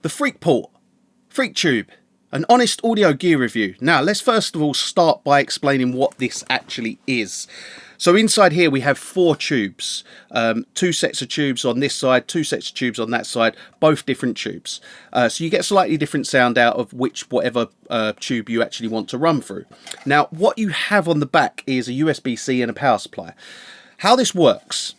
the Freqport Freqtube, an honest audio gear review. Now let's first of all start by explaining what this actually is. So inside here we have 4 tubes, 2 sets of tubes on this side, 2 sets of tubes on that side, both different tubes. So you get slightly different sound out of whatever tube you actually want to run through. Now what you have on the back is a USB-C and a power supply. How this works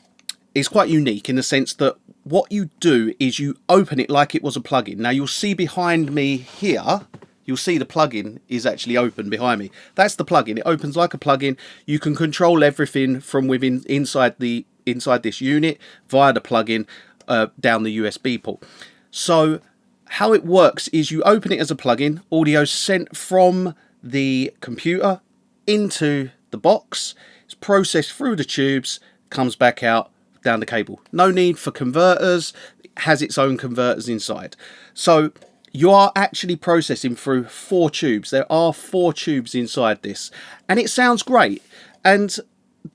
is quite unique in the sense that what you do is you open it like it was a plug-in. Now you'll see behind me here, you'll see the plug-in is actually open behind me. That's the plug-in. It opens like a plug-in. You can control everything from within inside this unit via the plug-in down the USB port. So how it works is you open it as a plug-in. Audio sent from the computer into the box. It's processed through the tubes, comes back out down the cable. No need for converters. It has its own converters inside. So you are actually processing through 4 tubes. There are 4 tubes inside this, and it sounds great. And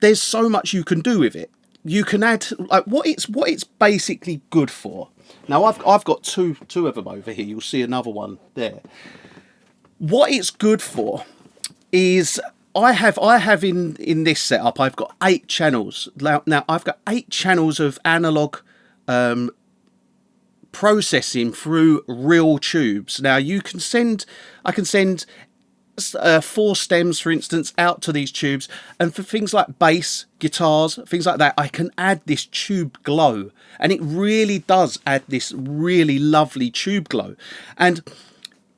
there's so much you can do with it. You can add like what it's basically good for. Now I've got two of them over here. You'll see another one there. What it's good for is I have in this setup, I've got 8 channels. Now I've got 8 channels of analog processing through real tubes. Now I can send 4 stems, for instance, out to these tubes, and for things like bass, guitars, things like that, I can add this tube glow, and it really does add this really lovely tube glow, and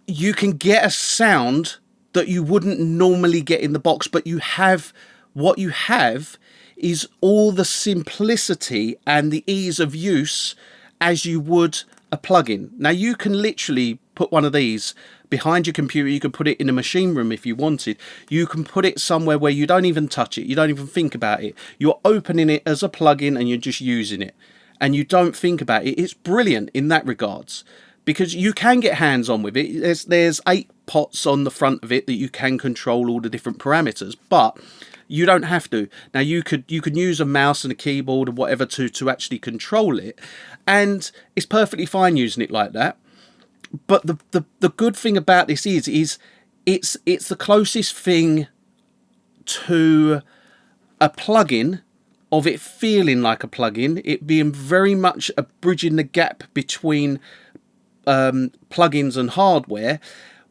you can get a sound that you wouldn't normally get in the box, but what you have is all the simplicity and the ease of use as you would a plug-in. Now you can literally put one of these behind your computer. You can put it in a machine room if you wanted. You can put it somewhere where you don't even touch it, you don't even think about it. You're opening it as a plug-in and you're just using it, and you don't think about it. It's brilliant in that regards, because you can get hands-on with it. There's 8 pots on the front of it that you can control all the different parameters, but you don't have to. Now you can use a mouse and a keyboard or whatever to actually control it, and it's perfectly fine using it like that. But the good thing about this is it's the closest thing to a plug-in, of it feeling like a plug-in, it being very much a bridging the gap between plugins and hardware,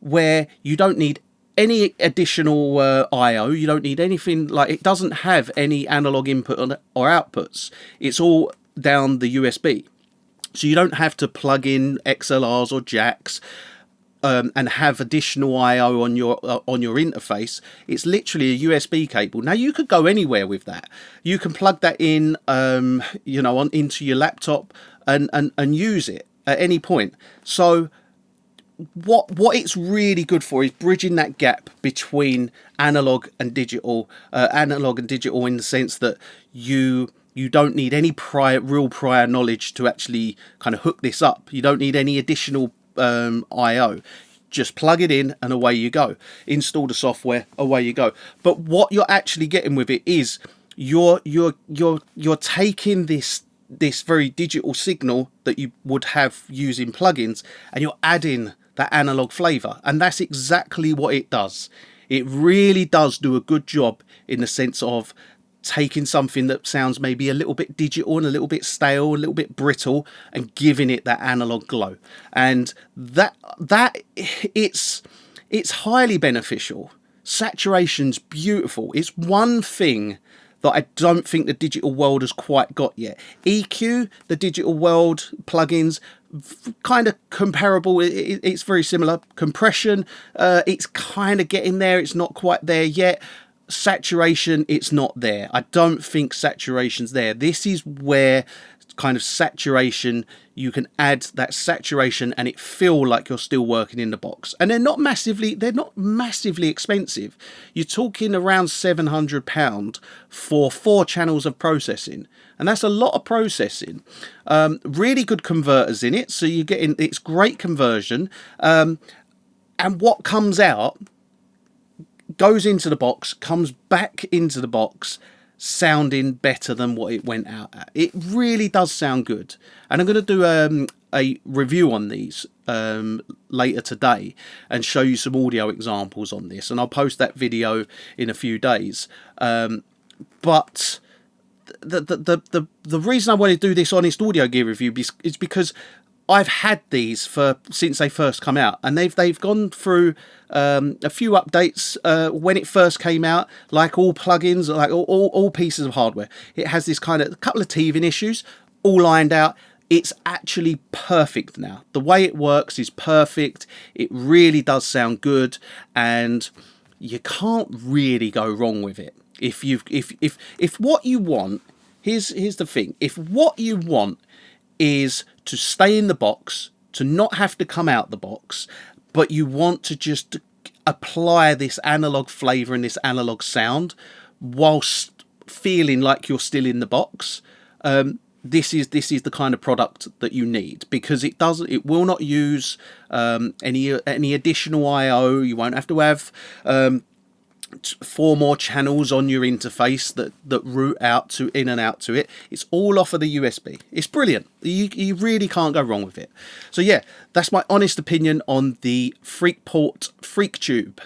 where you don't need any additional I/O. You don't need anything. Like, it doesn't have any analog input or outputs. It's all down the USB, so you don't have to plug in XLRs or jacks and have additional I/O on your interface. It's literally a USB cable. Now you could go anywhere with that. You can plug that in, you know, into your laptop and use it at any point. So what it's really good for is bridging that gap between analog and digital in the sense that you don't need any real prior knowledge to actually kind of hook this up. You don't need any additional I/O. Just plug it in and away you go. Install the software, away you go. But what you're actually getting with it is you're taking this very digital signal that you would have using plugins, and you're adding that analog flavor, and that's exactly what it does. It really does do a good job in the sense of taking something that sounds maybe a little bit digital and a little bit stale, a little bit brittle, and giving it that analog glow. And that it's highly beneficial. Saturation's beautiful. It's one thing that I don't think the digital world has quite got yet. EQ, the digital world plugins, kind of comparable. It's very similar. Compression, it's kind of getting there. It's not quite there yet. Saturation, it's not there. I don't think saturation's there. This is where kind of saturation, you can add that saturation and it feel like you're still working in the box. And they're not massively expensive. You're talking around £700 for 4 channels of processing, and that's a lot of processing. Really good converters in it, so you're getting, it's great conversion, and what comes out goes into the box, comes back into the box sounding better than what it went out at. It really does sound good. And I'm going to do a review on these later today and show you some audio examples on this, and I'll post that video in a few days. But the reason I want to do this honest audio gear review is because I've had these since they first come out, and they've gone through a few updates when it first came out. Like all plugins, like all pieces of hardware, it has this kind of a couple of teething issues, all ironed out. It's actually perfect now. The way it works is perfect. It really does sound good, and you can't really go wrong with it. If what you want, here's the thing. If what you want is to stay in the box, to not have to come out the box, but you want to just apply this analog flavor and this analog sound whilst feeling like you're still in the box, this is the kind of product that you need, because it will not use any additional I/O. You won't have to have 4 more channels on your interface that route out to in and out to it. It's all off of the USB. It's brilliant. You really can't go wrong with it. So yeah, that's my honest opinion on the Freqport Freqtube.